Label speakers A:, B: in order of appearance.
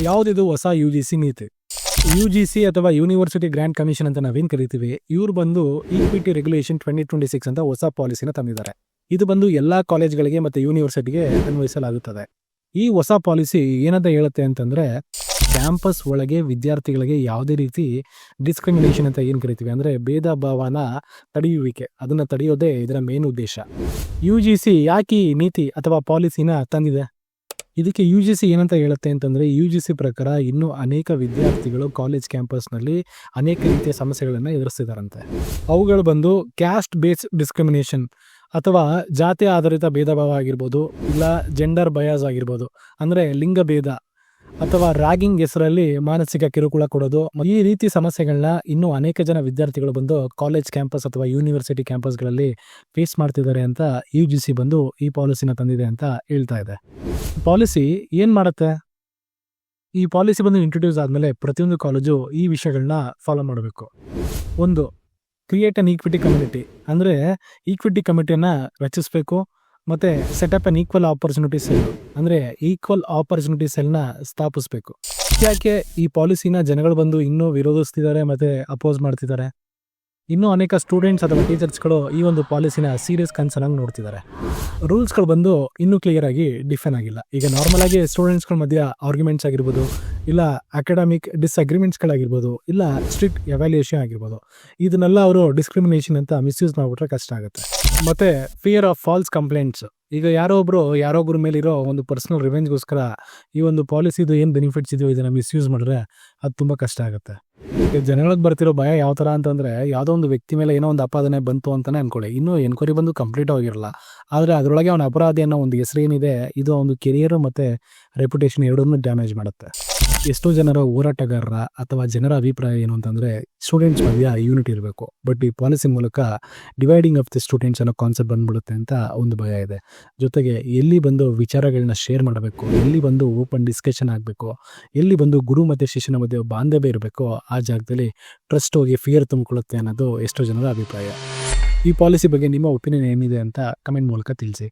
A: ಯಾವುದಿದು ಹೊಸ UGC ನೀತಿ? UGC ಅಥವಾ ಯೂನಿವರ್ಸಿಟಿ ಗ್ರ್ಯಾಂಟ್ ಕಮಿಷನ್ ಅಂತ ನಾವೇನು ಕರಿತೀವಿ, ಇವ್ರು ಬಂದು ಈಕ್ವಿಟಿ ರೆಗ್ಯುಲೇಷನ್ 2026 ಅಂತ ಹೊಸ ಪಾಲಿಸಿನ ತಂದಿದ್ದಾರೆ. ಇದು ಬಂದು ಎಲ್ಲ ಕಾಲೇಜ್ಗಳಿಗೆ ಮತ್ತು ಯೂನಿವರ್ಸಿಟಿಗೆ ಅನ್ವಯಿಸಲಾಗುತ್ತದೆ. ಈ ಹೊಸ ಪಾಲಿಸಿ ಏನಂತ ಹೇಳುತ್ತೆ ಅಂತಂದರೆ, ಕ್ಯಾಂಪಸ್ ಒಳಗೆ ವಿದ್ಯಾರ್ಥಿಗಳಿಗೆ ಯಾವುದೇ ರೀತಿ ಡಿಸ್ಕ್ರಿಮಿನೇಷನ್ ಅಂತ ಏನು ಕರಿತೀವಿ, ಅಂದರೆ ಭೇದ ಭಾವನ ತಡೆಯುವಿಕೆ, ಅದನ್ನು ತಡೆಯೋದೇ ಇದರ ಮೇನ್ ಉದ್ದೇಶ. UGC ಯಾಕೆ ಈ ನೀತಿ ಅಥವಾ ಪಾಲಿಸಿನ ತಂದಿದೆ? ಇದಕ್ಕೆ UGC ಏನಂತ ಹೇಳುತ್ತೆ ಅಂತಂದರೆ, UGC ಪ್ರಕಾರ ಇನ್ನೂ ಅನೇಕ ವಿದ್ಯಾರ್ಥಿಗಳು ಕಾಲೇಜ್ ಕ್ಯಾಂಪಸ್ನಲ್ಲಿ ಅನೇಕ ರೀತಿಯ ಸಮಸ್ಯೆಗಳನ್ನು ಎದುರಿಸ್ತಿದ್ದಾರಂತೆ. ಅವುಗಳು ಬಂದು ಕ್ಯಾಸ್ಟ್ ಬೇಸ್ ಡಿಸ್ಕ್ರಿಮಿನೇಷನ್ ಅಥವಾ ಜಾತಿ ಆಧಾರಿತ ಭೇದ ಭಾವ ಆಗಿರ್ಬೋದು, ಇಲ್ಲ ಜೆಂಡರ್ ಬಯಾಸ್ ಆಗಿರ್ಬೋದು, ಅಂದರೆ ಲಿಂಗ ಭೇದ ಅಥವಾ ರ್ಯಾಗಿಂಗ್ ಹೆಸರಲ್ಲಿ ಮಾನಸಿಕ ಕಿರುಕುಳ ಕೊಡೋದು. ಈ ರೀತಿ ಸಮಸ್ಯೆಗಳನ್ನ ಇನ್ನೂ ಅನೇಕ ಜನ ವಿದ್ಯಾರ್ಥಿಗಳು ಬಂದು ಕಾಲೇಜ್ ಕ್ಯಾಂಪಸ್ ಅಥವಾ ಯೂನಿವರ್ಸಿಟಿ ಕ್ಯಾಂಪಸ್ಗಳಲ್ಲಿ ಫೇಸ್ ಮಾಡ್ತಿದ್ದಾರೆ ಅಂತ UGC ಬಂದು ಈ ಪಾಲಿಸಿನ ತಂದಿದೆ ಅಂತ ಹೇಳ್ತಾ ಇದೆ. ಪಾಲಿಸಿ ಏನು ಮಾಡುತ್ತೆ? ಈ ಪಾಲಿಸಿ ಬಂದು ಇಂಟ್ರೊಡ್ಯೂಸ್ ಆದಮೇಲೆ ಪ್ರತಿಯೊಂದು ಕಾಲೇಜು ಈ ವಿಷಯಗಳನ್ನ ಫಾಲೋ ಮಾಡಬೇಕು. ಒಂದು, ಕ್ರಿಯೇಟ್ ಅನ್ ಈಕ್ವಿಟಿ ಕಮ್ಯುನಿಟಿ, ಅಂದರೆ ಈಕ್ವಿಟಿ ಕಮಿಟಿಯನ್ನು ರಚಿಸಬೇಕು. ಮತ್ತು setup an equal opportunity cell, ಅಂದರೆ ಈಕ್ವಲ್ ಆಪರ್ಚುನಿಟಿ ಸೆಲ್ನ ಸ್ಥಾಪಿಸಬೇಕು. ಯಾಕೆ ಈ ಪಾಲಿಸಿನ ಜನಗಳು ಬಂದು ಇನ್ನೂ ವಿರೋಧಿಸ್ತಿದ್ದಾರೆ ಮತ್ತು ಅಪೋಸ್ ಮಾಡ್ತಿದ್ದಾರೆ? ಇನ್ನೂ ಅನೇಕ ಸ್ಟೂಡೆಂಟ್ಸ್ ಅಥವಾ ಟೀಚರ್ಸ್ಗಳು ಈ ಒಂದು ಪಾಲಿಸಿನ ಸೀರಿಯಸ್ ಕನ್ಸರ್ನ್ ಆಗಿ ನೋಡ್ತಿದ್ದಾರೆ. ರೂಲ್ಸ್ಗಳು ಬಂದು ಇನ್ನೂ ಕ್ಲಿಯರ್ ಆಗಿ ಡಿಫೈನ್ ಆಗಿಲ್ಲ. ಈಗ ನಾರ್ಮಲ್ ಆಗಿ ಸ್ಟೂಡೆಂಟ್ಸ್ಗಳ ಮಧ್ಯ ಆರ್ಗ್ಯುಮೆಂಟ್ಸ್ ಆಗಿರ್ಬೋದು, ಇಲ್ಲ ಅಕಾಡೆಮಿಕ್ ಡಿಸ್ಅಗ್ರಿಮೆಂಟ್ಸ್ಗಳಾಗಿರ್ಬೋದು, ಇಲ್ಲ ಸ್ಟ್ರಿಕ್ಟ್ ಎವ್ಯಾಲ್ಯೂಯೇಷನ್ ಆಗಿರ್ಬೋದು, ಇದನ್ನೆಲ್ಲ ಅವರು ಡಿಸ್ಕ್ರಿಮಿನೇಷನ್ ಅಂತ ಮಿಸ್ಯೂಸ್ ಮಾಡಿಬಿಟ್ರೆ ಕಷ್ಟ ಆಗುತ್ತೆ. ಮತ್ತು ಫಿಯರ್ ಆಫ್ ಫಾಲ್ಸ್ ಕಂಪ್ಲೇಂಟ್ಸ್, ಈಗ ಯಾರೊಬ್ಬರ ಮೇಲಿರೋ ಒಂದು ಪರ್ಸನಲ್ ರಿವೆಂಜ್ಗೋಸ್ಕರ ಈ ಒಂದು ಪಾಲಿಸಿದು ಏನು ಬೆನಿಫಿಟ್ಸ್ ಇದೆಯೋ ಇದನ್ನು ಮಿಸ್ಯೂಸ್ ಮಾಡಿದ್ರೆ ಅದು ತುಂಬ ಕಷ್ಟ ಆಗುತ್ತೆ. ಈಗ ಜನಗಳಿಗೆ ಬರ್ತಿರೋ ಭಯ ಯಾವ ಥರ ಅಂತಂದರೆ, ಯಾವುದೋ ಒಂದು ವ್ಯಕ್ತಿ ಮೇಲೆ ಏನೋ ಒಂದು ಅಪಾದನೆ ಬಂತು ಅಂತಲೇ ಅಂದ್ಕೊಳ್ಳಿ, ಇನ್ನೂ ಎನ್ಕ್ವೈರಿ ಬಂದು ಕಂಪ್ಲೀಟ್ ಆಗಿರಲ್ಲ, ಆದರೆ ಅದರೊಳಗೆ ಅವನ ಅಪರಾಧಿ ಅನ್ನೋ ಒಂದು ಹೆಸರು ಏನಿದೆ, ಇದು ಒಂದು ಕೆರಿಯರು ಮತ್ತು ರೆಪ್ಯುಟೇಷನ್ ಎರಡನ್ನೂ ಡ್ಯಾಮೇಜ್ ಮಾಡುತ್ತೆ. ಎಷ್ಟೋ ಜನರ ಹೋರಾಟಗಾರರ ಅಥವಾ ಜನರ ಅಭಿಪ್ರಾಯ ಏನು ಅಂತಂದರೆ, ಸ್ಟೂಡೆಂಟ್ಸ್ ಮಧ್ಯ ಯೂನಿಟಿ ಇರಬೇಕು, ಬಟ್ ಈ ಪಾಲಿಸಿ ಮೂಲಕ ಡಿವೈಡಿಂಗ್ ಆಫ್ ದಿ ಸ್ಟೂಡೆಂಟ್ಸ್ ಅನ್ನೋ ಕಾನ್ಸೆಪ್ಟ್ ಬಂದ್ಬಿಡುತ್ತೆ ಅಂತ ಒಂದು ಭಯ ಇದೆ. ಜೊತೆಗೆ ಎಲ್ಲಿ ಬಂದು ವಿಚಾರಗಳನ್ನ ಶೇರ್ ಮಾಡಬೇಕು, ಎಲ್ಲಿ ಬಂದು ಓಪನ್ ಡಿಸ್ಕಷನ್ ಆಗಬೇಕು, ಎಲ್ಲಿ ಬಂದು ಗುರು ಮತ್ತು ಶಿಷ್ಯನ ಮಧ್ಯೆ ಬಾಂಧವ್ಯ ಇರಬೇಕು, ಆ ಜಾಗದಲ್ಲಿ ಟ್ರಸ್ಟ್ ಹೋಗಿ ಫಿಯರ್ ತುಂಬಿಕೊಳ್ಳುತ್ತೆ ಅನ್ನೋದು ಎಷ್ಟೋ ಜನರ ಅಭಿಪ್ರಾಯ. ಈ ಪಾಲಿಸಿ ಬಗ್ಗೆ ನಿಮ್ಮ ಒಪಿನಿಯನ್ ಏನಿದೆ ಅಂತ ಕಮೆಂಟ್ ಮೂಲಕ ತಿಳಿಸಿ.